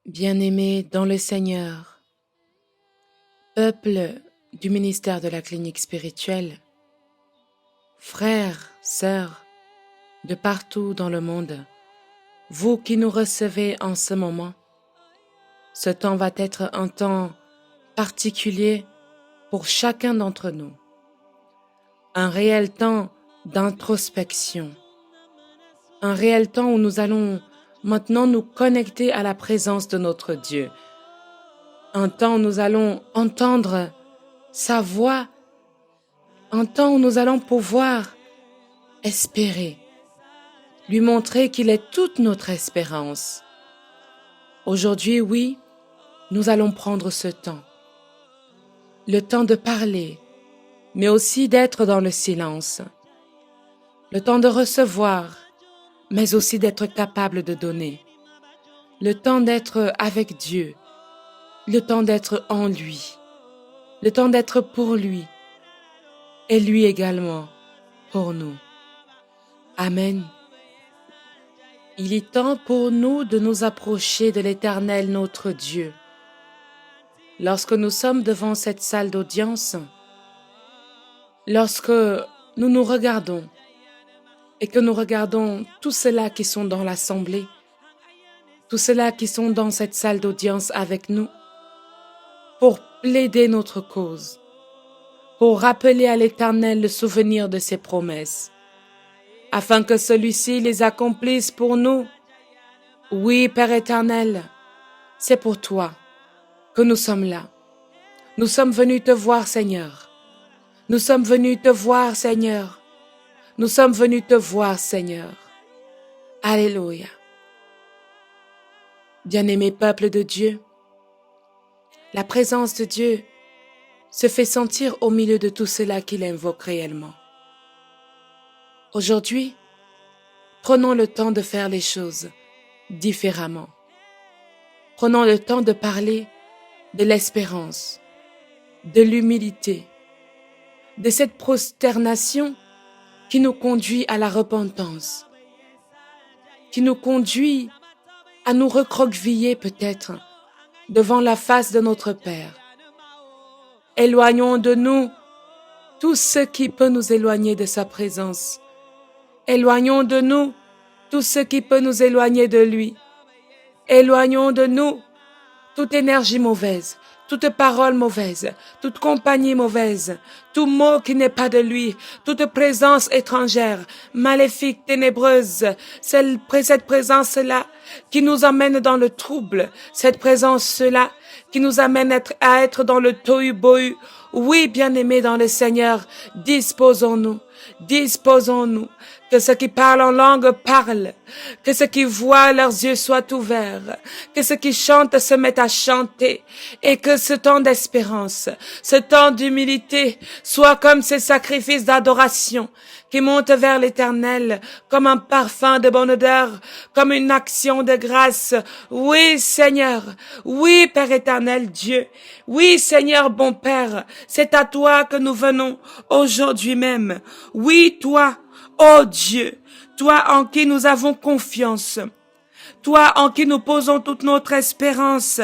Bien-aimés dans le Seigneur, peuple du ministère de la clinique spirituelle, frères, sœurs, de partout dans le monde, vous qui nous recevez en ce moment, ce temps va être un temps particulier pour chacun d'entre nous, un réel temps d'introspection, un réel temps où nous allons maintenant nous connecter à la présence de notre Dieu, un temps où nous allons entendre sa voix, un temps où nous allons pouvoir espérer, lui montrer qu'il est toute notre espérance. Aujourd'hui, oui, nous allons prendre ce temps, le temps de parler, mais aussi d'être dans le silence, le temps de recevoir, mais aussi d'être capable de donner, le temps d'être avec Dieu, le temps d'être en lui, le temps d'être pour lui, et lui également pour nous. Amen. Il est temps pour nous de nous approcher de l'Éternel notre Dieu. Lorsque nous sommes devant cette salle d'audience, lorsque nous nous regardons et que nous regardons tous ceux-là qui sont dans l'assemblée, tous ceux-là qui sont dans cette salle d'audience avec nous, pour plaider notre cause, pour rappeler à l'Éternel le souvenir de ses promesses, afin que celui-ci les accomplisse pour nous. Oui, Père éternel, c'est pour toi que nous sommes là. Nous sommes venus te voir, Seigneur. Nous sommes venus te voir, Seigneur. Nous sommes venus te voir, Seigneur. Alléluia. Bien-aimé peuple de Dieu, la présence de Dieu se fait sentir au milieu de tout cela qu'il invoque réellement. Aujourd'hui, prenons le temps de faire les choses différemment. Prenons le temps de parler de l'espérance, de l'humilité, de cette prosternation qui nous conduit à la repentance, qui nous conduit à nous recroqueviller peut-être devant la face de notre Père. Éloignons de nous tout ce qui peut nous éloigner de sa présence. Éloignons de nous tout ce qui peut nous éloigner de lui. Éloignons de nous toute énergie mauvaise, toute parole mauvaise, toute compagnie mauvaise, tout mot qui n'est pas de lui, toute présence étrangère, maléfique, ténébreuse, cette présence-là qui nous amène dans le trouble, cette présence-là qui nous amène à être dans le tohu-bohu. Oui, bien-aimés dans le Seigneur, disposons-nous, que ceux qui parlent en langue parlent, que ceux qui voient leurs yeux soient ouverts, que ceux qui chantent se mettent à chanter, et que ce temps d'espérance, ce temps d'humilité soit comme ces sacrifices d'adoration qui montent vers l'Éternel comme un parfum de bonne odeur, comme une action de grâce. Oui, Seigneur, oui, Père éternel Dieu, oui, Seigneur bon Père, c'est à toi que nous venons aujourd'hui même. Oui, toi, ô Dieu, toi en qui nous avons confiance, toi en qui nous posons toute notre espérance,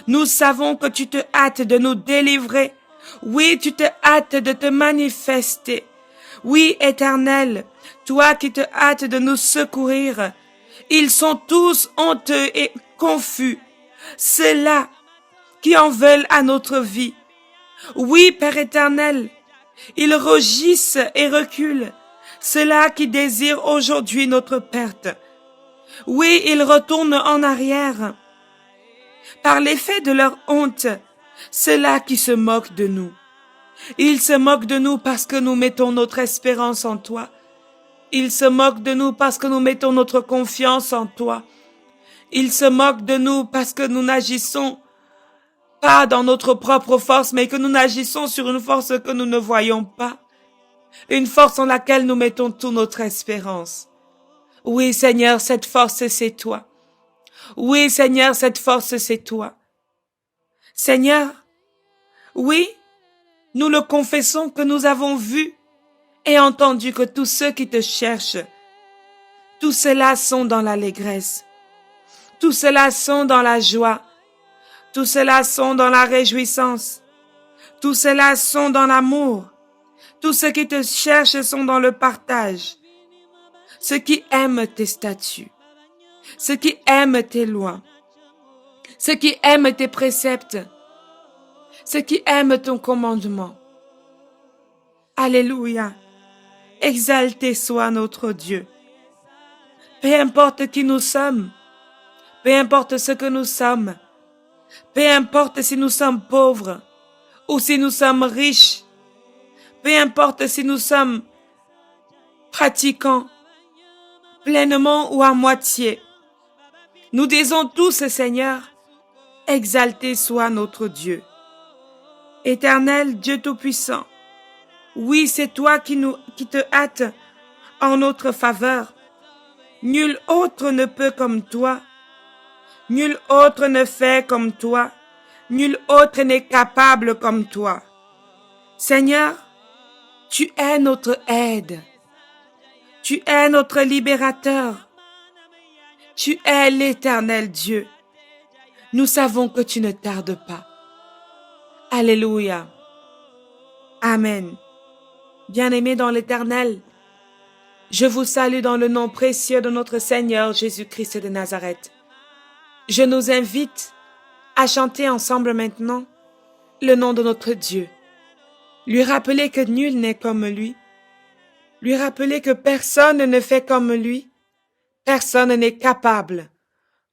nous savons que tu te hâtes de nous délivrer. Oui, tu te hâtes de te manifester. Oui, Éternel, toi qui te hâtes de nous secourir. Ils sont tous honteux et confus, ceux-là qui en veulent à notre vie. Oui, Père éternel, ils rougissent et reculent, ceux-là qui désirent aujourd'hui notre perte. Oui, ils retournent en arrière. Par l'effet de leur honte, ceux-là qui se moquent de nous. Ils se moquent de nous parce que nous mettons notre espérance en toi. Ils se moquent de nous parce que nous mettons notre confiance en toi. Ils se moquent de nous parce que nous n'agissons pas dans notre propre force, mais que nous n'agissons sur une force que nous ne voyons pas. Une force en laquelle nous mettons toute notre espérance. Oui, Seigneur, cette force, c'est toi. Oui, Seigneur, cette force, c'est toi. Seigneur, oui, nous le confessons que nous avons vu et entendu que tous ceux qui te cherchent, tous ceux-là sont dans l'allégresse. Tout cela sont dans la joie. Tout cela sont dans la réjouissance. Tout cela sont dans l'amour. Tous ceux qui te cherchent sont dans le partage. Ceux qui aiment tes statuts. Ceux qui aiment tes lois. Ceux qui aiment tes préceptes. Ceux qui aiment ton commandement. Alléluia. Exalté soit notre Dieu. Peu importe qui nous sommes. Peu importe ce que nous sommes. Peu importe si nous sommes pauvres ou si nous sommes riches. Peu importe si nous sommes pratiquants, pleinement ou à moitié. Nous disons tous, Seigneur, exalté soit notre Dieu. Éternel Dieu Tout-Puissant, oui, c'est toi qui te hâtes en notre faveur. Nul autre ne peut comme toi. Nul autre ne fait comme toi. Nul autre n'est capable comme toi. Seigneur, tu es notre aide. Tu es notre libérateur. Tu es l'Éternel Dieu. Nous savons que tu ne tardes pas. Alléluia. Amen. Bien-aimés dans l'Éternel, je vous salue dans le nom précieux de notre Seigneur Jésus-Christ de Nazareth. Je nous invite à chanter ensemble maintenant le nom de notre Dieu. Lui rappeler que nul n'est comme lui. Lui rappeler que personne ne fait comme lui. Personne n'est capable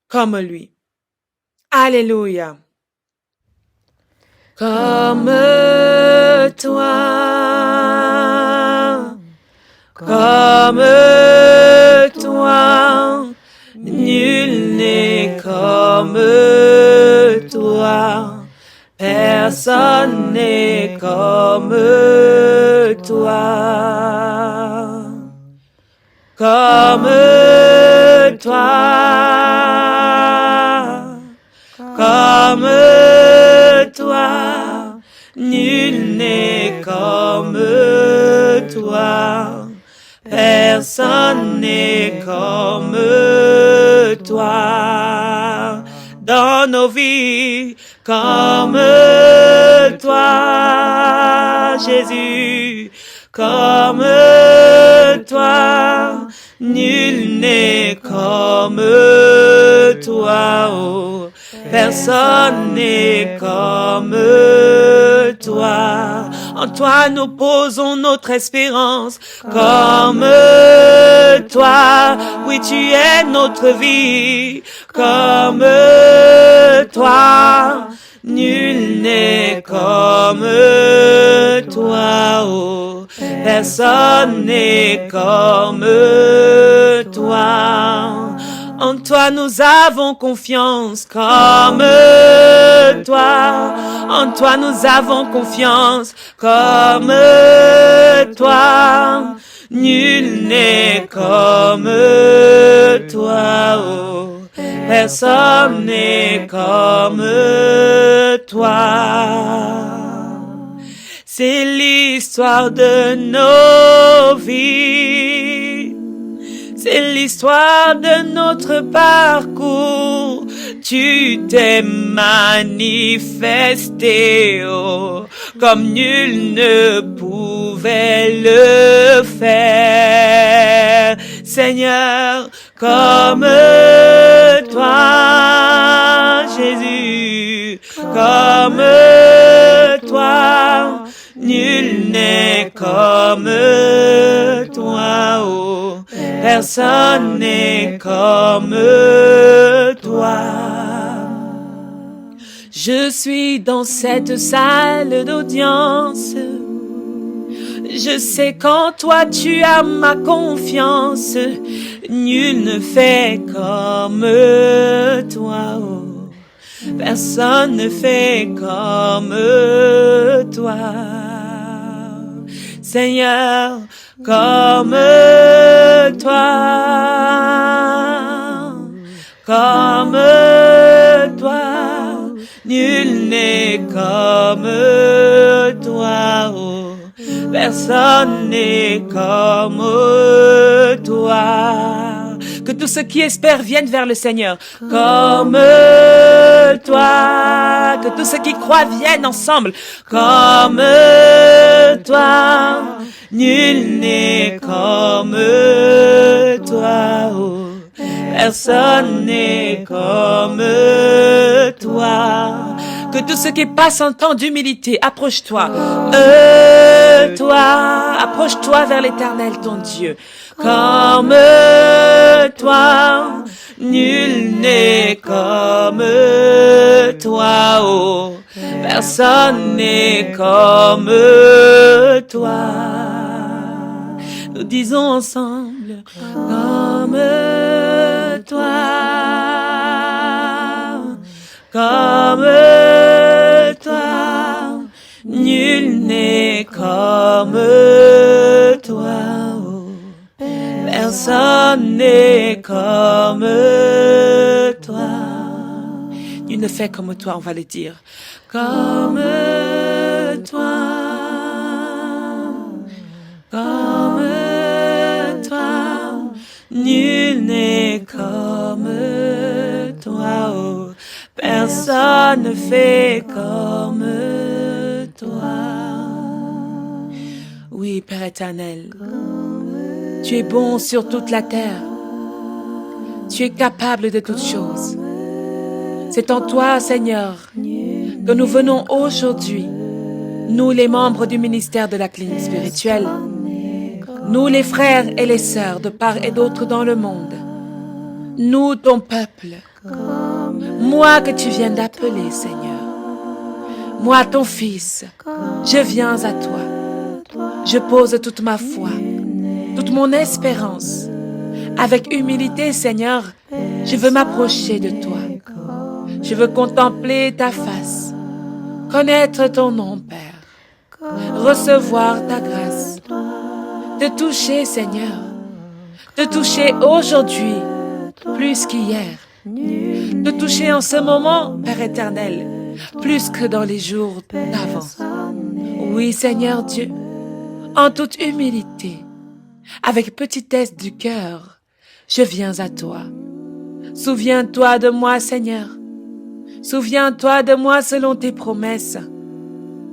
comme lui. Alléluia. Comme toi, nul n'est comme toi. Personne n'est comme toi. Comme toi, nul n'est comme toi. Personne n'est comme toi. Dans nos vies, comme toi, Jésus, comme toi, nul n'est comme toi, oh. Personne n'est comme toi. En toi nous posons notre espérance. Comme toi, oui tu es notre vie. Comme toi, nul n'est comme toi. Oh, personne n'est comme toi. En toi nous avons confiance, comme toi. En toi nous avons confiance, comme toi. Nul n'est comme toi, oh. Personne n'est comme toi. C'est l'histoire de nos vies. C'est l'histoire de notre parcours. Tu t'es manifesté, oh, comme nul ne pouvait le faire. Seigneur, comme toi, Jésus, comme toi, nul n'est comme toi, oh. Personne n'est comme toi. Je suis dans cette salle d'audience. Je sais qu'en toi tu as ma confiance. Nul ne fait comme toi, oh. Personne ne fait comme toi. Seigneur, comme toi, nul n'est comme toi, oh. Personne n'est comme toi. Que tous ceux qui espèrent viennent vers le Seigneur. Comme toi, que tous ceux qui croient viennent ensemble. Comme toi, nul n'est comme toi. Oh. Personne n'est comme toi. Que tous ceux qui passent un temps d'humilité, approche-toi. Toi, approche-toi vers l'Éternel, ton Dieu. Comme toi, nul n'est comme toi. Oh, personne n'est comme toi. Nous disons ensemble, comme toi, comme toi, nul n'est comme toi, oh. Personne n'est comme toi. Nul ne fait comme toi, on va le dire. Comme toi, comme toi, nul n'est comme toi, oh. Personne ne fait comme toi. Oui, Père éternel, tu es bon sur toute la terre. Tu es capable de toutes choses. C'est en toi, Seigneur, que nous venons aujourd'hui, nous les membres du ministère de la clinique spirituelle, nous les frères et les sœurs de part et d'autre dans le monde, nous ton peuple, moi que tu viens d'appeler, Seigneur, moi ton fils, je viens à toi, je pose toute ma foi, toute mon espérance, avec humilité, Seigneur, je veux m'approcher de toi, je veux contempler ta face, connaître ton nom, Père, recevoir ta grâce, te toucher, Seigneur, te toucher aujourd'hui plus qu'hier, te toucher en ce moment, Père éternel, plus que dans les jours d'avant. Oui, Seigneur Dieu, en toute humilité, avec petitesse du cœur, je viens à toi. Souviens-toi de moi, Seigneur. Souviens-toi de moi selon tes promesses.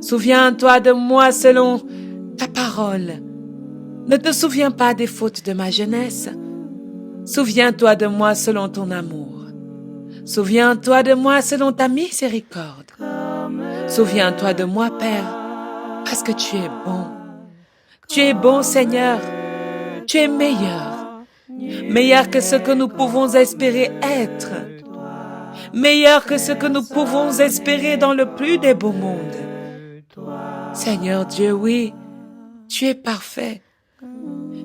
Souviens-toi de moi selon ta parole. Ne te souviens pas des fautes de ma jeunesse. Souviens-toi de moi selon ton amour. Souviens-toi de moi selon ta miséricorde. Souviens-toi de moi, Père, parce que tu es bon. Tu es bon, Seigneur. Tu es meilleur. Meilleur que ce que nous pouvons espérer être. Meilleur que ce que nous pouvons espérer dans le plus des beaux mondes. Seigneur Dieu, oui, tu es parfait.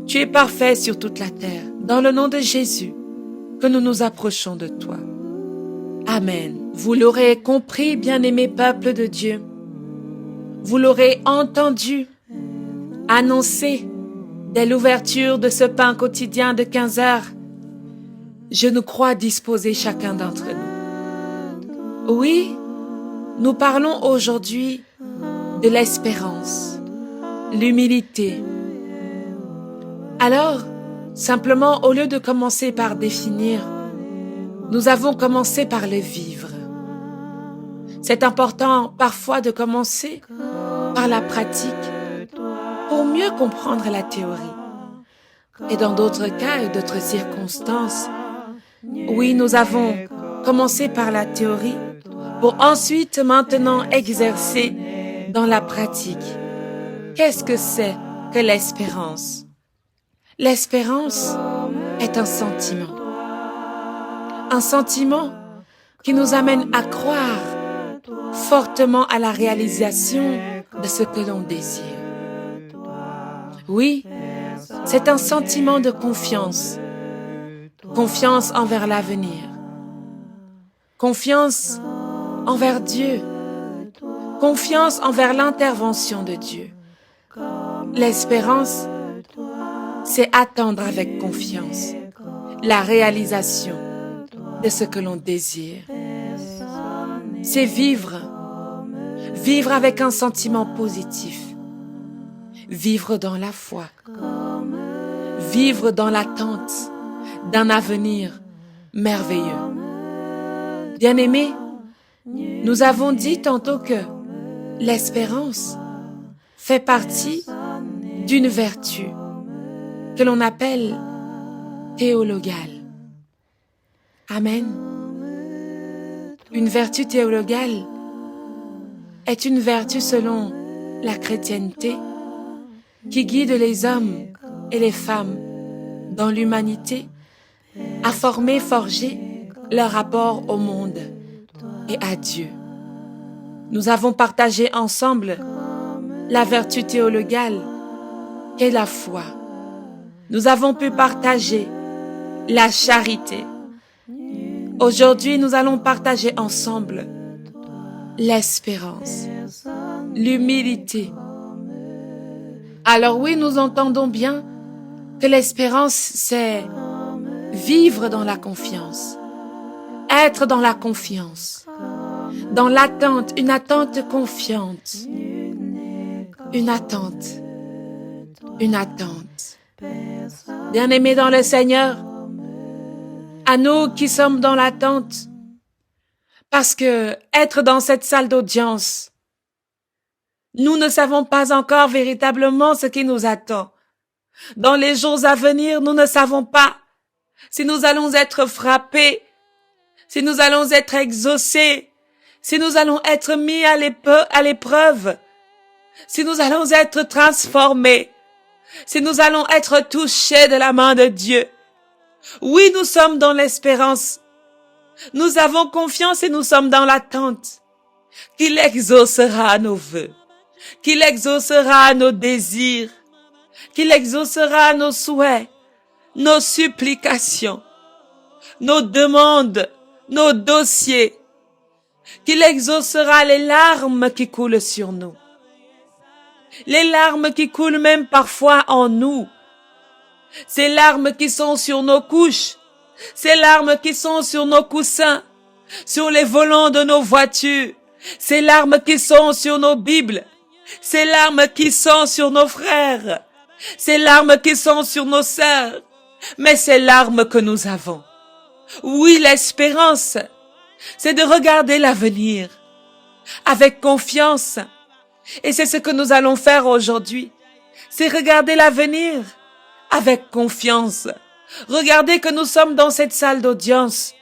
Tu es parfait sur toute la terre. Dans le nom de Jésus, que nous nous approchons de toi. Amen. Vous l'aurez compris, bien-aimé peuple de Dieu. Vous l'aurez entendu annoncer dès l'ouverture de ce pain quotidien de 15 heures. Je nous crois disposer chacun d'entre nous. Oui, nous parlons aujourd'hui de l'espérance, l'humilité. Alors, simplement, au lieu de commencer par définir, nous avons commencé par le vivre. C'est important parfois de commencer par la pratique pour mieux comprendre la théorie. Et dans d'autres cas et d'autres circonstances, oui, nous avons commencé par la théorie pour ensuite maintenant exercer dans la pratique. Qu'est-ce que c'est que l'espérance? L'espérance est un sentiment. Un sentiment qui nous amène à croire fortement à la réalisation de ce que l'on désire. Oui, c'est un sentiment de confiance. Confiance envers l'avenir. Confiance envers Dieu. Confiance envers l'intervention de Dieu. L'espérance, c'est attendre avec confiance la réalisation de ce que l'on désire. C'est vivre avec un sentiment positif, vivre dans la foi, vivre dans l'attente d'un avenir merveilleux. Bien-aimés, nous avons dit tantôt que l'espérance fait partie d'une vertu que l'on appelle théologale. Amen. Une vertu théologale est une vertu selon la chrétienté qui guide les hommes et les femmes dans l'humanité à former, forger leur rapport au monde et à Dieu. Nous avons partagé ensemble la vertu théologale qu'est la foi. Nous avons pu partager la charité. Aujourd'hui, nous allons partager ensemble l'espérance, l'humilité. Alors oui, nous entendons bien que l'espérance, c'est vivre dans la confiance, être dans la confiance, dans l'attente, une attente confiante, une attente, une attente. Bien-aimés dans le Seigneur, à nous qui sommes dans l'attente, parce que être dans cette salle d'audience, nous ne savons pas encore véritablement ce qui nous attend. Dans les jours à venir, nous ne savons pas si nous allons être frappés, si nous allons être exaucés, si nous allons être mis à l'épreuve, si nous allons être transformés, si nous allons être touchés de la main de Dieu. Oui, nous sommes dans l'espérance. Nous avons confiance et nous sommes dans l'attente qu'il exaucera nos vœux, qu'il exaucera nos désirs, qu'il exaucera nos souhaits, nos supplications, nos demandes, nos dossiers, qu'il exaucera les larmes qui coulent sur nous, les larmes qui coulent même parfois en nous, ces larmes qui sont sur nos couches, ces larmes qui sont sur nos coussins, sur les volants de nos voitures, ces larmes qui sont sur nos Bibles, ces larmes qui sont sur nos frères, ces larmes qui sont sur nos sœurs, mais ces larmes que nous avons. Oui, l'espérance, c'est de regarder l'avenir avec confiance. Et c'est ce que nous allons faire aujourd'hui. C'est regarder l'avenir avec confiance. Regardez que nous sommes dans cette salle d'audience,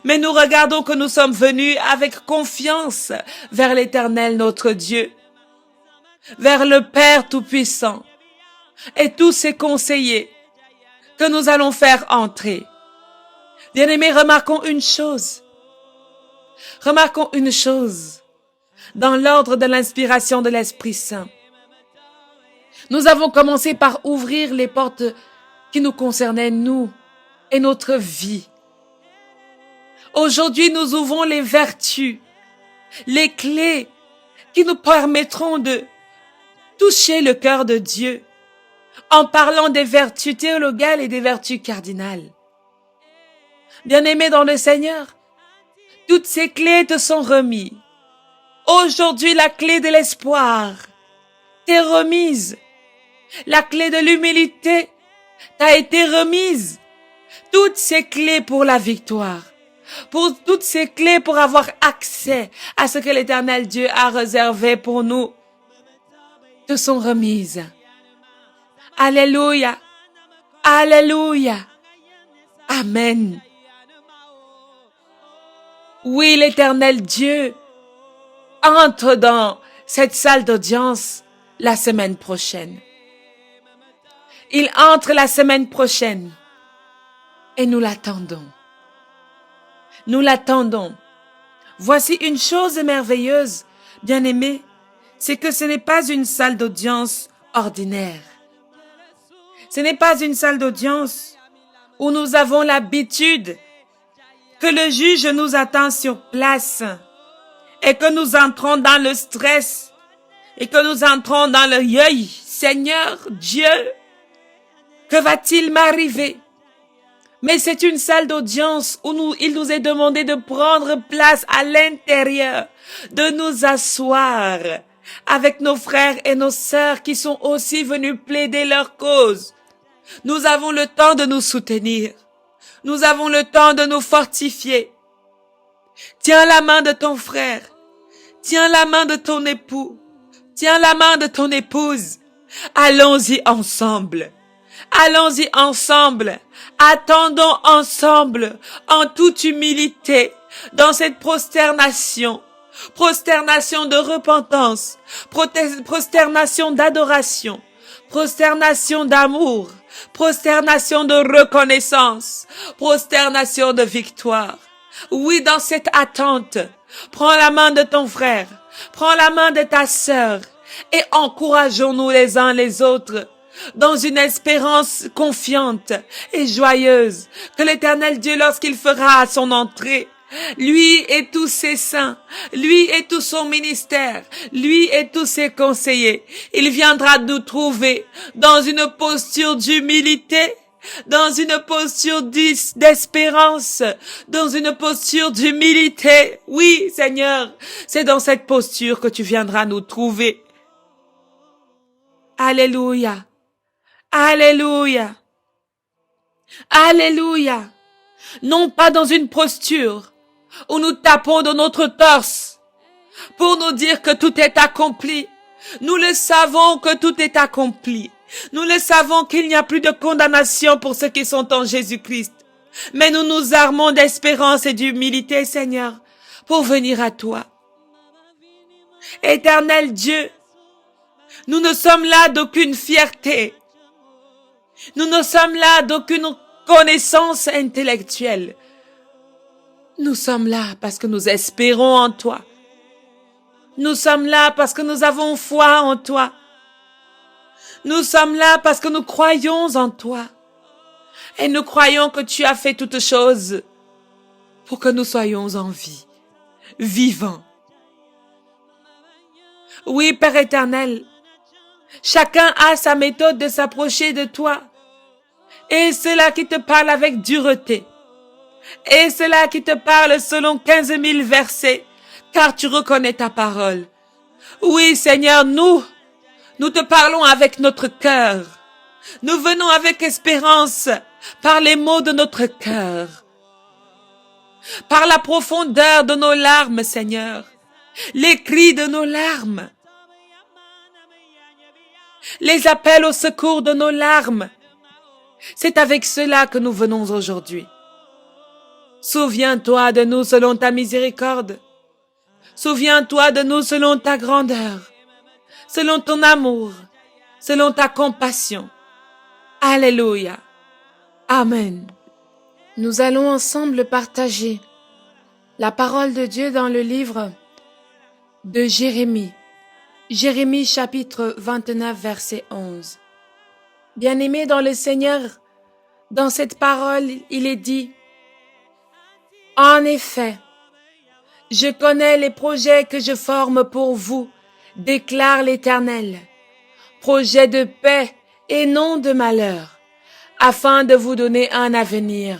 mais nous regardons que nous sommes venus avec confiance vers l'Éternel notre Dieu, vers le Père Tout-Puissant et tous ses conseillers que nous allons faire entrer. Bien-aimés, remarquons une chose dans l'ordre de l'inspiration de l'Esprit Saint. Nous avons commencé par ouvrir les portes qui nous concernaient, nous et notre vie. Aujourd'hui, nous ouvrons les vertus, les clés qui nous permettront de toucher le cœur de Dieu en parlant des vertus théologales et des vertus cardinales. Bien-aimés dans le Seigneur, toutes ces clés te sont remises. Aujourd'hui, la clé de l'espoir t'est remise. La clé de l'humilité t'a été remise. Toutes ces clés pour la victoire, toutes ces clés pour avoir accès à ce que l'Éternel Dieu a réservé pour nous, te sont remises. Alléluia. Alléluia. Amen. Oui, l'Éternel Dieu entre dans cette salle d'audience la semaine prochaine. Il entre la semaine prochaine et nous l'attendons. Nous l'attendons. Voici une chose merveilleuse, bien-aimés, c'est que ce n'est pas une salle d'audience ordinaire. Ce n'est pas une salle d'audience où nous avons l'habitude que le juge nous attend sur place et que nous entrons dans le stress et que nous entrons dans le yeuil. Seigneur Dieu, que va-t-il m'arriver? Mais c'est une salle d'audience où il nous est demandé de prendre place à l'intérieur, de nous asseoir avec nos frères et nos sœurs qui sont aussi venus plaider leur cause. Nous avons le temps de nous soutenir. Nous avons le temps de nous fortifier. Tiens la main de ton frère. Tiens la main de ton époux. Tiens la main de ton épouse. Allons-y ensemble. Allons-y ensemble. Attendons ensemble, en toute humilité, dans cette prosternation. Prosternation de repentance. Prosternation d'adoration. Prosternation d'amour. Prosternation de reconnaissance. Prosternation de victoire. Oui, dans cette attente, prends la main de ton frère, prends la main de ta sœur et encourageons-nous les uns les autres dans une espérance confiante et joyeuse que l'Éternel Dieu, lorsqu'il fera son entrée, lui et tous ses saints, lui et tout son ministère, lui et tous ses conseillers, il viendra nous trouver dans une posture d'humilité, dans une posture d'espérance, dans une posture d'humilité. Oui, Seigneur, c'est dans cette posture que tu viendras nous trouver. Alléluia. Alléluia. Alléluia. Non pas dans une posture où nous tapons dans notre torse pour nous dire que tout est accompli. Nous le savons que tout est accompli. Nous le savons qu'il n'y a plus de condamnation pour ceux qui sont en Jésus-Christ. Mais nous nous armons d'espérance et d'humilité, Seigneur, pour venir à toi. Éternel Dieu, nous ne sommes là d'aucune fierté. Nous ne sommes là d'aucune connaissance intellectuelle. Nous sommes là parce que nous espérons en toi. Nous sommes là parce que nous avons foi en toi. Nous sommes là parce que nous croyons en toi. Et nous croyons que tu as fait toutes choses pour que nous soyons en vie, vivants. Oui, Père éternel, chacun a sa méthode de s'approcher de toi. Et ceux-là qui te parlent avec dureté. Et ceux-là qui te parlent selon 15 000 versets, car tu reconnais ta parole. Oui, Seigneur, nous te parlons avec notre cœur. Nous venons avec espérance par les mots de notre cœur. Par la profondeur de nos larmes, Seigneur. Les cris de nos larmes. Les appels au secours de nos larmes. C'est avec cela que nous venons aujourd'hui. Souviens-toi de nous selon ta miséricorde. Souviens-toi de nous selon ta grandeur, selon ton amour, selon ta compassion. Alléluia. Amen. Nous allons ensemble partager la parole de Dieu dans le livre de Jérémie. Jérémie chapitre 29 verset 11. Bien-aimés dans le Seigneur, dans cette parole, il est dit: en effet, je connais les projets que je forme pour vous, déclare l'Éternel. Projets de paix et non de malheur, afin de vous donner un avenir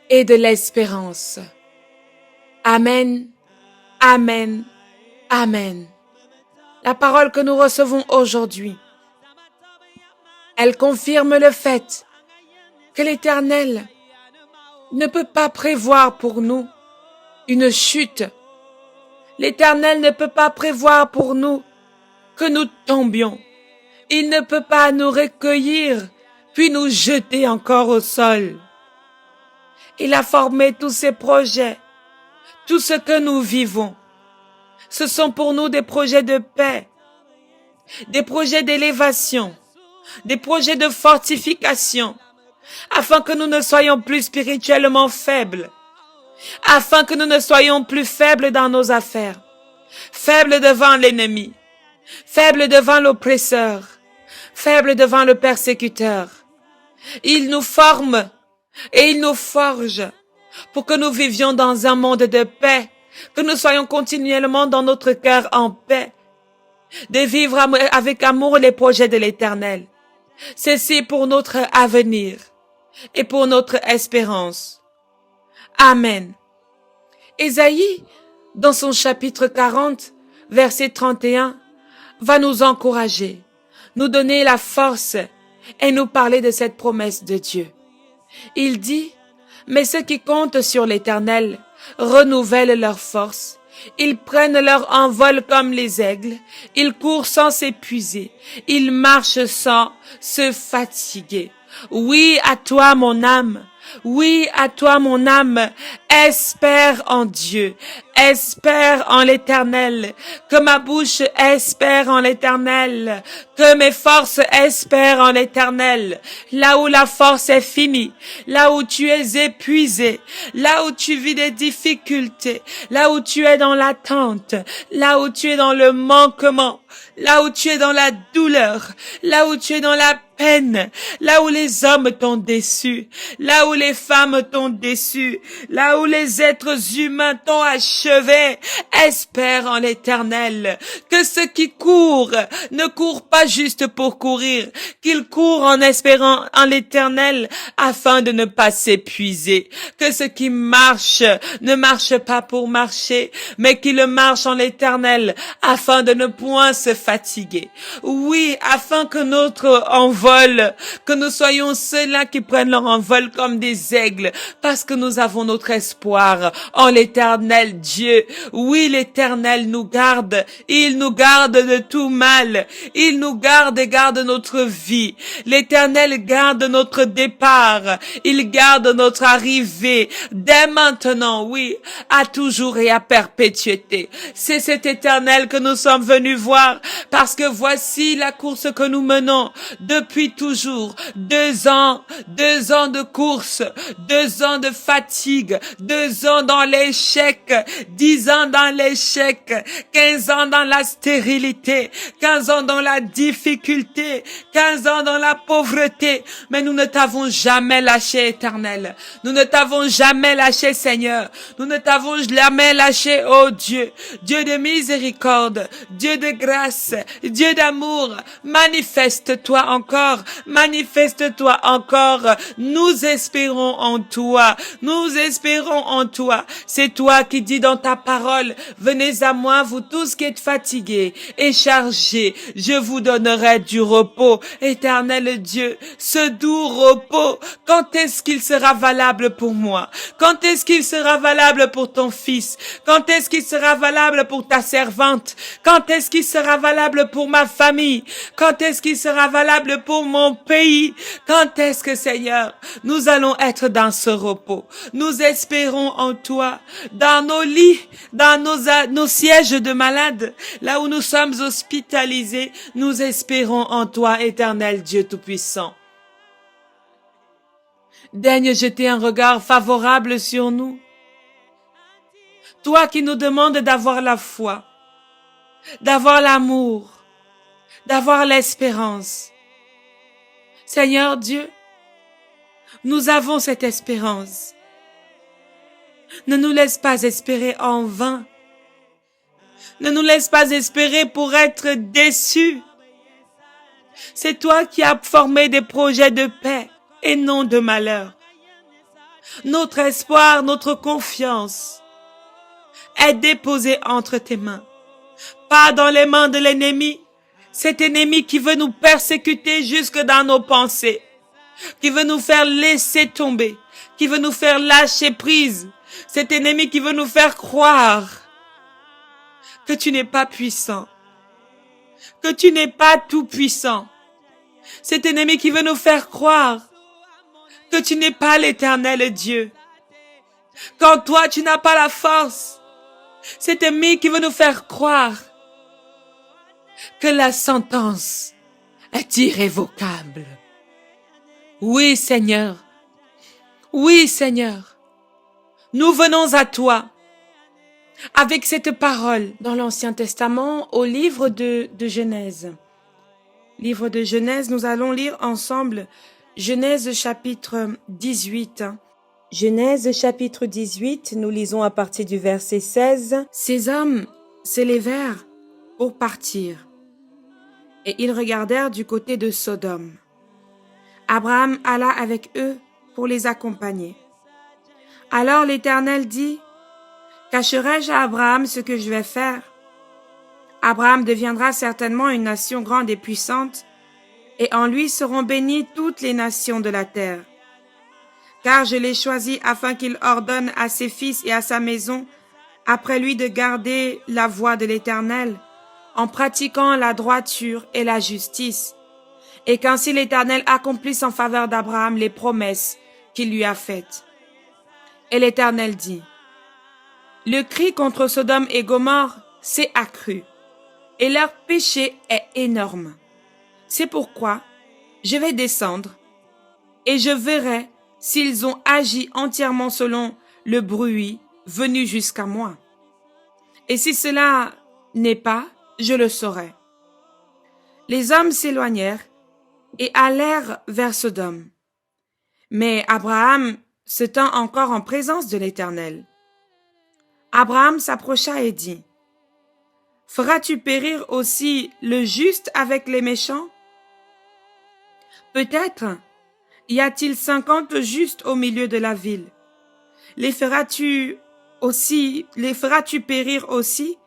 et de l'espérance. Amen, amen, amen. La parole que nous recevons aujourd'hui, elle confirme le fait que l'Éternel ne peut pas prévoir pour nous une chute. L'Éternel ne peut pas prévoir pour nous que nous tombions. Il ne peut pas nous recueillir puis nous jeter encore au sol. Il a formé tous ces projets, tout ce que nous vivons. Ce sont pour nous des projets de paix, des projets d'élévation, des projets de fortification, afin que nous ne soyons plus spirituellement faibles, afin que nous ne soyons plus faibles dans nos affaires, faibles devant l'ennemi, faibles devant l'oppresseur, faibles devant le persécuteur. Il nous forme et il nous forge pour que nous vivions dans un monde de paix, que nous soyons continuellement dans notre cœur en paix, de vivre avec amour les projets de l'Éternel. Ceci pour notre avenir et pour notre espérance. Amen. Ésaïe, dans son chapitre 40, verset 31, va nous encourager, nous donner la force et nous parler de cette promesse de Dieu. Il dit: Mais ceux qui comptent sur l'Éternel renouvellent leur force. Ils prennent leur envol comme les aigles. Ils courent sans s'épuiser. Ils marchent sans se fatiguer. Oui, à toi, mon âme. Oui, à toi, mon âme. Espère en Dieu. Espère en l'Éternel. Que ma bouche espère en l'Éternel. Que mes forces espèrent en l'Éternel. Là où la force est finie, là où tu es épuisé, là où tu vis des difficultés, là où tu es dans l'attente, là où tu es dans le manquement, là où tu es dans la douleur, là où tu es dans la peine, là où les hommes t'ont déçu, là où les femmes t'ont déçu, là où les êtres humains t'ont achevé, espère en l'Éternel. Que ceux qui courent ne courent pas juste pour courir, qu'ils courent en espérant en l'Éternel afin de ne pas s'épuiser. Que ceux qui marchent ne marchent pas pour marcher, mais qu'ils marchent en l'Éternel afin de ne point se fatiguer. Oui, afin que notre envol, que nous soyons ceux-là qui prennent leur envol comme des aigles, parce que nous avons notre espoir en l'Éternel Dieu. Oui, l'Éternel nous garde, il nous garde de tout mal, il nous garde et garde notre vie. L'Éternel garde notre départ, il garde notre arrivée, dès maintenant, oui, à toujours et à perpétuité. C'est cet Éternel que nous sommes venus voir, parce que voici la course que nous menons depuis toujours. 2 ans de course, 2 ans de fatigue, 2 ans dans l'échec, 10 ans dans l'échec, 15 ans dans la stérilité, 15 ans dans la difficulté, 15 ans dans la pauvreté. Mais nous ne t'avons jamais lâché, Éternel. Nous ne t'avons jamais lâché, Seigneur. Nous ne t'avons jamais lâché, oh Dieu. Dieu de miséricorde, Dieu de grâce, Dieu d'amour. Manifeste-toi encore, manifeste-toi encore. Nous espérons en toi, nous espérons en toi. C'est toi qui dis dans ta parole, venez à moi, vous tous qui êtes fatigués et chargés, je vous donnerai du repos. Éternel Dieu, ce doux repos, quand est-ce qu'il sera valable pour moi? Quand est-ce qu'il sera valable pour ton fils? Quand est-ce qu'il sera valable pour ta servante? Quand est-ce qu'il sera valable pour ma famille? Quand est-ce qu'il sera valable pour mon pays? Quand est-ce que, Seigneur, nous allons être dans ce repos? Nous espérons en toi, dans nos lits, dans nos sièges de malades, là où nous sommes hospitalisés, nous espérons en toi, Éternel Dieu Tout-Puissant. Daigne jeter un regard favorable sur nous. Toi qui nous demandes d'avoir la foi, d'avoir l'amour, d'avoir l'espérance. Seigneur Dieu, nous avons cette espérance. Ne nous laisse pas espérer en vain. Ne nous laisse pas espérer pour être déçus. C'est toi qui as formé des projets de paix et non de malheur. Notre espoir, notre confiance est déposée entre tes mains. Pas dans les mains de l'ennemi, cet ennemi qui veut nous persécuter jusque dans nos pensées, qui veut nous faire laisser tomber, qui veut nous faire lâcher prise, cet ennemi qui veut nous faire croire que tu n'es pas puissant, que tu n'es pas tout puissant, cet ennemi qui veut nous faire croire que tu n'es pas l'Éternel Dieu, qu'en toi tu n'as pas la force, cet ennemi qui veut nous faire croire que la sentence est irrévocable. Oui, Seigneur. Oui, Seigneur. Nous venons à toi avec cette parole dans l'Ancien Testament au livre de Genèse. Livre de Genèse, nous allons lire ensemble Genèse chapitre 18. Genèse chapitre 18, nous lisons à partir du verset 16. Ces hommes s'élevèrent pour partir, et ils regardèrent du côté de Sodome. Abraham alla avec eux pour les accompagner. Alors l'Éternel dit, « Cacherai-je à Abraham ce que je vais faire? Abraham deviendra certainement une nation grande et puissante, et en lui seront bénies toutes les nations de la terre. car je l'ai choisi afin qu'il ordonne à ses fils et à sa maison, après lui, de garder la voie de l'Éternel, en pratiquant la droiture et la justice, et qu'ainsi l'Éternel accomplisse en faveur d'Abraham les promesses qu'il lui a faites. Et l'Éternel dit, le cri contre Sodome et Gomorrhe s'est accru, et leur péché est énorme. C'est pourquoi je vais descendre, et je verrai s'ils ont agi entièrement selon le bruit venu jusqu'à moi. Et si cela n'est pas, je le saurai. Les hommes s'éloignèrent et allèrent vers Sodome. Mais Abraham se tint encore en présence de l'Éternel. Abraham s'approcha et dit, « Feras-tu périr aussi le juste avec les méchants? Peut-être y a-t-il 50 justes au milieu de la ville. Les feras-tu périr aussi?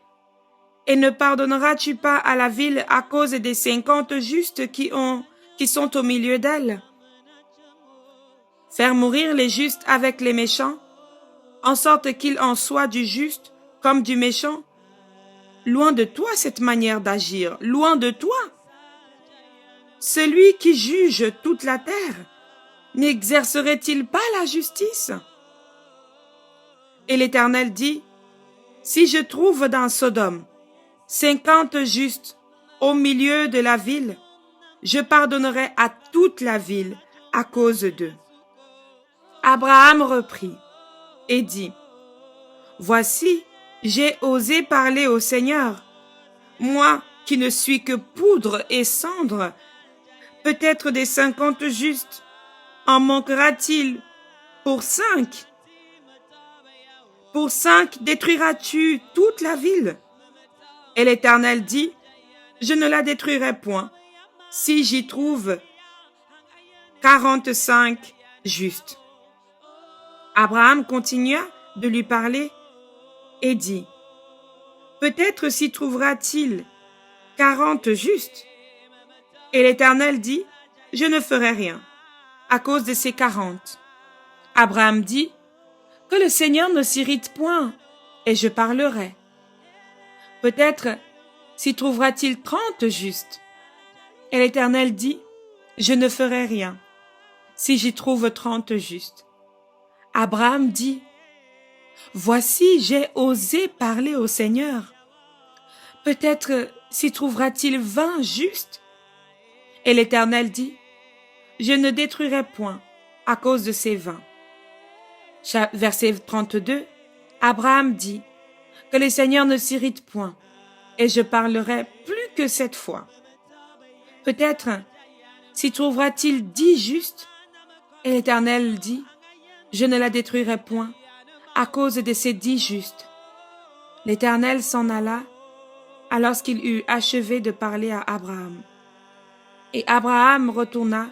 Et ne pardonneras-tu pas à la ville à cause des 50 justes qui sont au milieu d'elle? Faire mourir les justes avec les méchants, en sorte qu'il en soit du juste comme du méchant? Loin de toi cette manière d'agir, loin de toi. Celui qui juge toute la terre, n'exercerait-il pas la justice? Et l'Éternel dit, si je trouve dans Sodome 50 justes au milieu de la ville, je pardonnerai à toute la ville à cause d'eux. Abraham reprit et dit, voici, j'ai osé parler au Seigneur, moi qui ne suis que poudre et cendre, peut-être des 50 justes, en manquera-t-il pour 5? Pour 5 détruiras-tu toute la ville? Et l'Éternel dit, je ne la détruirai point, si j'y trouve 45 justes. Abraham continua de lui parler et dit, peut-être s'y trouvera-t-il 40 justes. Et l'Éternel dit, je ne ferai rien à cause de ces 40. Abraham dit, que le Seigneur ne s'irrite point, et je parlerai. Peut-être s'y trouvera-t-il 30 justes. Et l'Éternel dit, je ne ferai rien, si j'y trouve 30 justes. Abraham dit, voici, j'ai osé parler au Seigneur. Peut-être s'y trouvera-t-il 20 justes. Et l'Éternel dit, je ne détruirai point à cause de ces 20. Verset 32, Abraham dit, que le Seigneur ne s'irrite point, et je parlerai plus que 7 fois. Peut-être s'y trouvera-t-il 10 justes. Et l'Éternel dit, je ne la détruirai point à cause de ces 10 justes. L'Éternel s'en alla alors qu'il eut achevé de parler à Abraham. Et Abraham retourna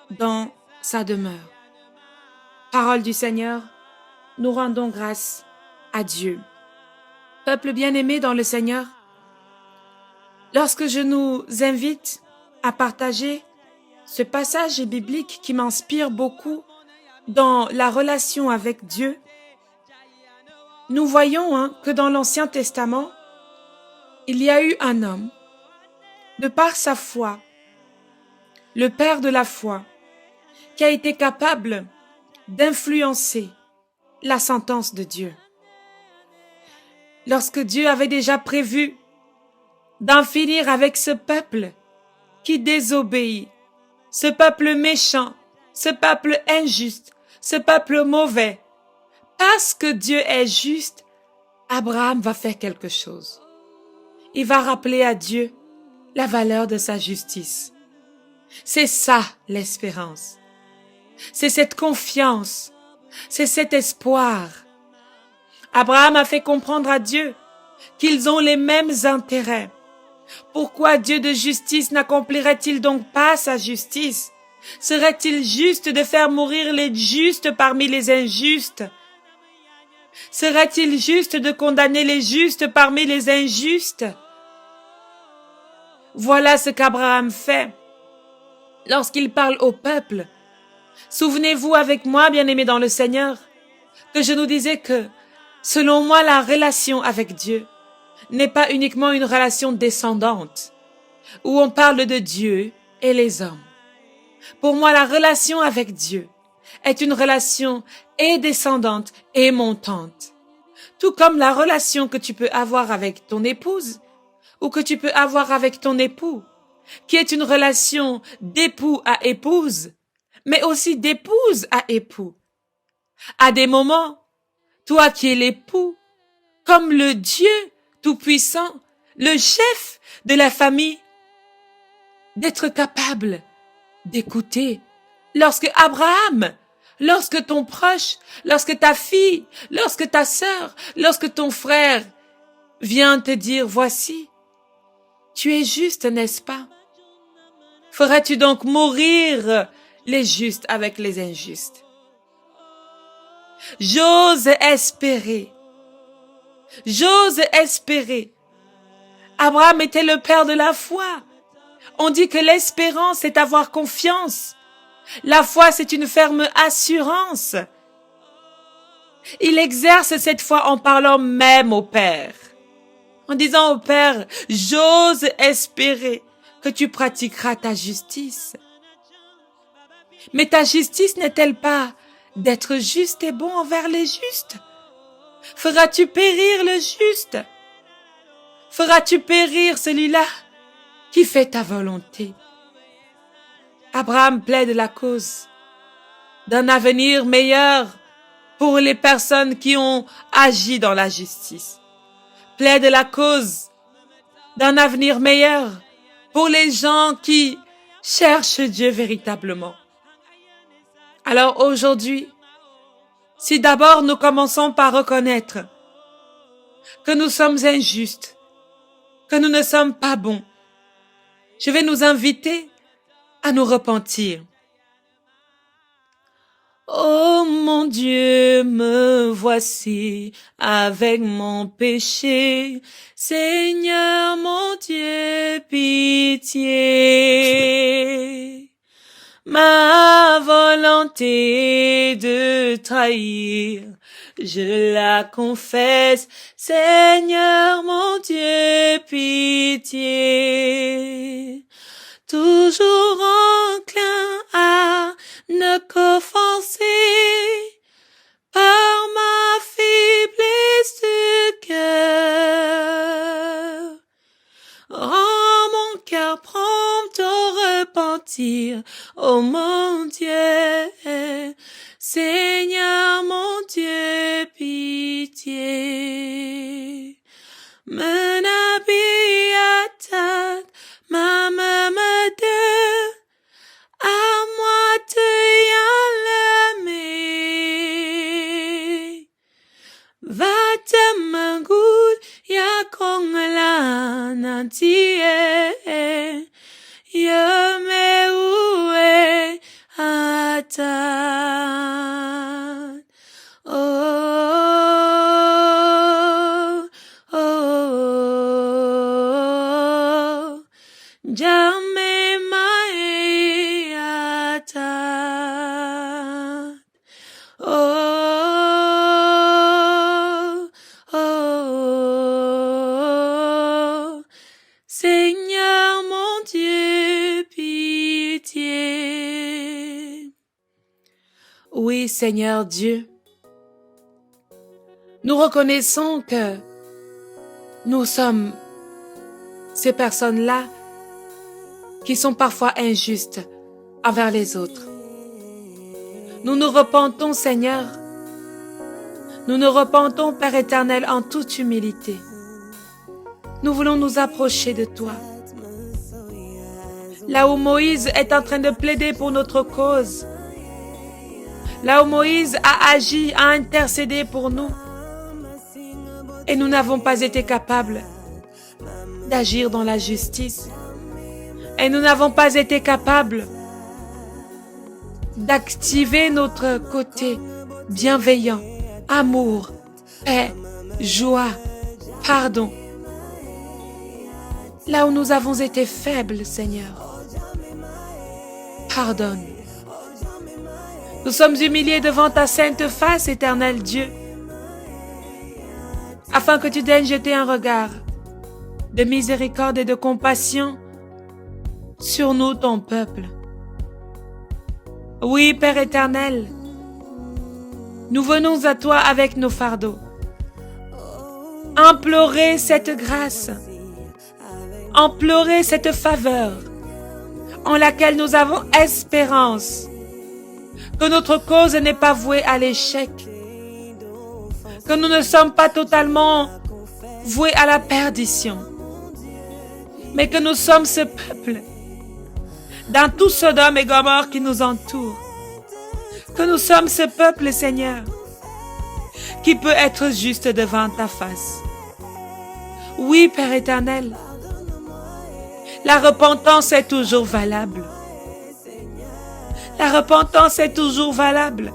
dans sa demeure. Parole du Seigneur, nous rendons grâce à Dieu. Peuple bien-aimé dans le Seigneur, lorsque je nous invite à partager ce passage biblique qui m'inspire beaucoup dans la relation avec Dieu, nous voyons que dans l'Ancien Testament, il y a eu un homme, de par sa foi, le père de la foi, qui a été capable d'influencer la sentence de Dieu. Lorsque Dieu avait déjà prévu d'en finir avec ce peuple qui désobéit, ce peuple méchant, ce peuple injuste, ce peuple mauvais, parce que Dieu est juste, Abraham va faire quelque chose. Il va rappeler à Dieu la valeur de sa justice. C'est ça l'espérance. C'est cette confiance, c'est cet espoir. Abraham a fait comprendre à Dieu qu'ils ont les mêmes intérêts. Pourquoi Dieu de justice n'accomplirait-il donc pas sa justice? Serait-il juste de faire mourir les justes parmi les injustes? Serait-il juste de condamner les justes parmi les injustes? Voilà ce qu'Abraham fait lorsqu'il parle au peuple. Souvenez-vous avec moi, bien-aimés dans le Seigneur, que je nous disais que, selon moi, la relation avec Dieu n'est pas uniquement une relation descendante, où on parle de Dieu et les hommes. Pour moi, la relation avec Dieu est une relation et descendante et montante. Tout comme la relation que tu peux avoir avec ton épouse ou que tu peux avoir avec ton époux, qui est une relation d'époux à épouse, mais aussi d'épouse à époux. À des moments, toi qui es l'époux, comme le Dieu tout-puissant, le chef de la famille, d'être capable d'écouter lorsque Abraham, lorsque ton proche, lorsque ta fille, lorsque ta sœur, lorsque ton frère vient te dire, voici, tu es juste, n'est-ce pas? Feras-tu donc mourir les justes avec les injustes? J'ose espérer. Abraham était le père de la foi. On dit que l'espérance est avoir confiance. La foi, c'est une ferme assurance. Il exerce cette foi en parlant même au Père. En disant au Père, j'ose espérer que tu pratiqueras ta justice. Mais ta justice n'est-elle pas d'être juste et bon envers les justes? Feras-tu périr le juste? Feras-tu périr celui-là qui fait ta volonté? Abraham plaide la cause d'un avenir meilleur pour les personnes qui ont agi dans la justice. Plaide la cause d'un avenir meilleur pour les gens qui cherchent Dieu véritablement. Alors aujourd'hui, si d'abord nous commençons par reconnaître que nous sommes injustes, que nous ne sommes pas bons, je vais nous inviter à nous repentir. Oh mon Dieu, me voici avec mon péché. Seigneur mon Dieu, pitié. Ma volonté de trahir, je la confesse. Seigneur mon Dieu, pitié. Toujours enclin à ne qu'offenser par ma faiblesse de cœur. Rends mon cœur prompt au repentir, ô mon Dieu. Seigneur mon Dieu, pitié. Menabi atat, ma mamade, à moi te yalame. Vata mangud ya kongla nantie, yame uwe atat. Jamais mai atat. Seigneur mon Dieu, pitié. Oui, Seigneur Dieu, nous reconnaissons que nous sommes ces personnes-là qui sont parfois injustes envers les autres. Nous nous repentons, Seigneur. Nous nous repentons, Père éternel, en toute humilité. Nous voulons nous approcher de toi. Là où Moïse est en train de plaider pour notre cause, là où Moïse a agi, a intercédé pour nous, et nous n'avons pas été capables d'agir dans la justice. Et nous n'avons pas été capables d'activer notre côté bienveillant, amour, paix, joie, pardon. Là où nous avons été faibles, Seigneur, pardonne. Nous sommes humiliés devant ta sainte face, éternel Dieu, afin que tu daignes jeter un regard de miséricorde et de compassion sur nous, ton peuple. Oui, Père éternel, nous venons à toi avec nos fardeaux, implorer cette grâce, implorer cette faveur en laquelle nous avons espérance, que notre cause n'est pas vouée à l'échec, que nous ne sommes pas totalement voués à la perdition, mais que nous sommes ce peuple, dans tout Sodome et Gomorrhe qui nous entoure, que nous sommes ce peuple, Seigneur, qui peut être juste devant ta face. Oui, Père éternel, la repentance est toujours valable. La repentance est toujours valable,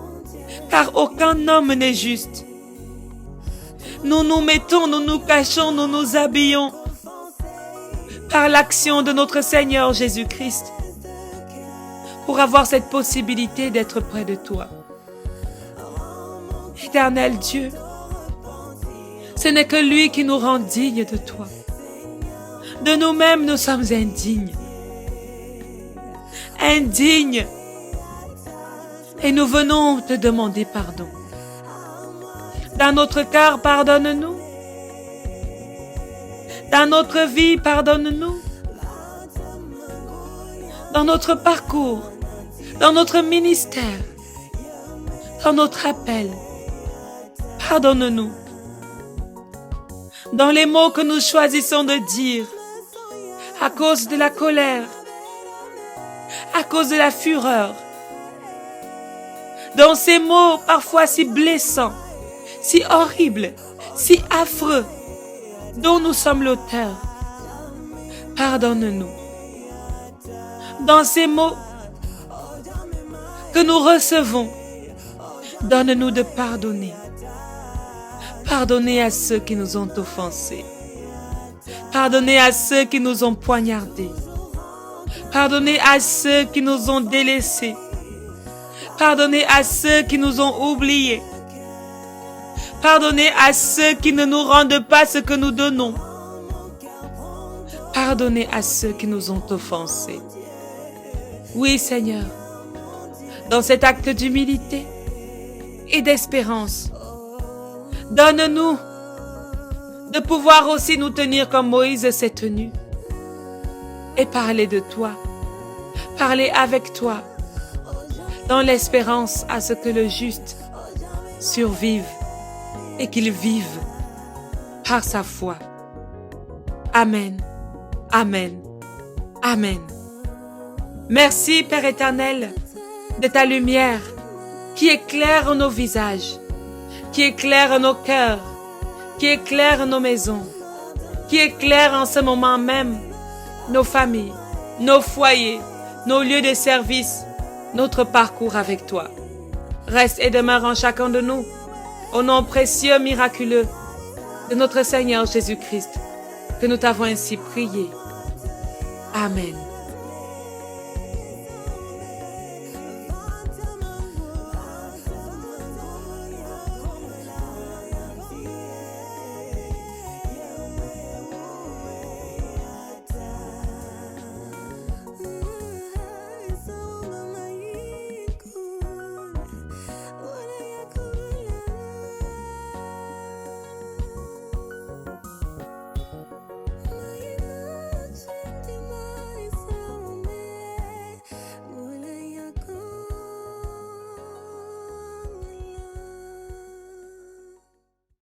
car aucun homme n'est juste. Nous nous mettons, nous nous cachons, nous nous habillons par l'action de notre Seigneur Jésus-Christ pour avoir cette possibilité d'être près de toi. Éternel Dieu, ce n'est que lui qui nous rend dignes de toi. De nous-mêmes, nous sommes indignes. Indignes. Et nous venons te demander pardon. Dans notre cœur, pardonne-nous. Dans notre vie, pardonne-nous. Dans notre parcours, dans notre ministère, dans notre appel, pardonne-nous. Dans les mots que nous choisissons de dire, à cause de la colère, à cause de la fureur, dans ces mots parfois si blessants, si horribles, si affreux, dont nous sommes l'auteur, pardonne-nous. Dans ces mots que nous recevons, donne-nous de pardonner. Pardonner à ceux qui nous ont offensés. Pardonner à ceux qui nous ont poignardés. Pardonner à ceux qui nous ont délaissés. Pardonner à ceux qui nous ont oubliés. Pardonner à ceux qui ne nous rendent pas ce que nous donnons. Pardonner à ceux qui nous ont offensés. Oui, Seigneur, dans cet acte d'humilité et d'espérance, donne-nous de pouvoir aussi nous tenir comme Moïse s'est tenu et parler de toi, parler avec toi, dans l'espérance à ce que le juste survive et qu'il vive par sa foi. Amen, amen, amen. Merci, Père éternel, de ta lumière qui éclaire nos visages, qui éclaire nos cœurs, qui éclaire nos maisons, qui éclaire en ce moment même nos familles, nos foyers, nos lieux de service, notre parcours avec toi. Reste et demeure en chacun de nous, au nom précieux, miraculeux de notre Seigneur Jésus-Christ, que nous t'avons ainsi prié. Amen.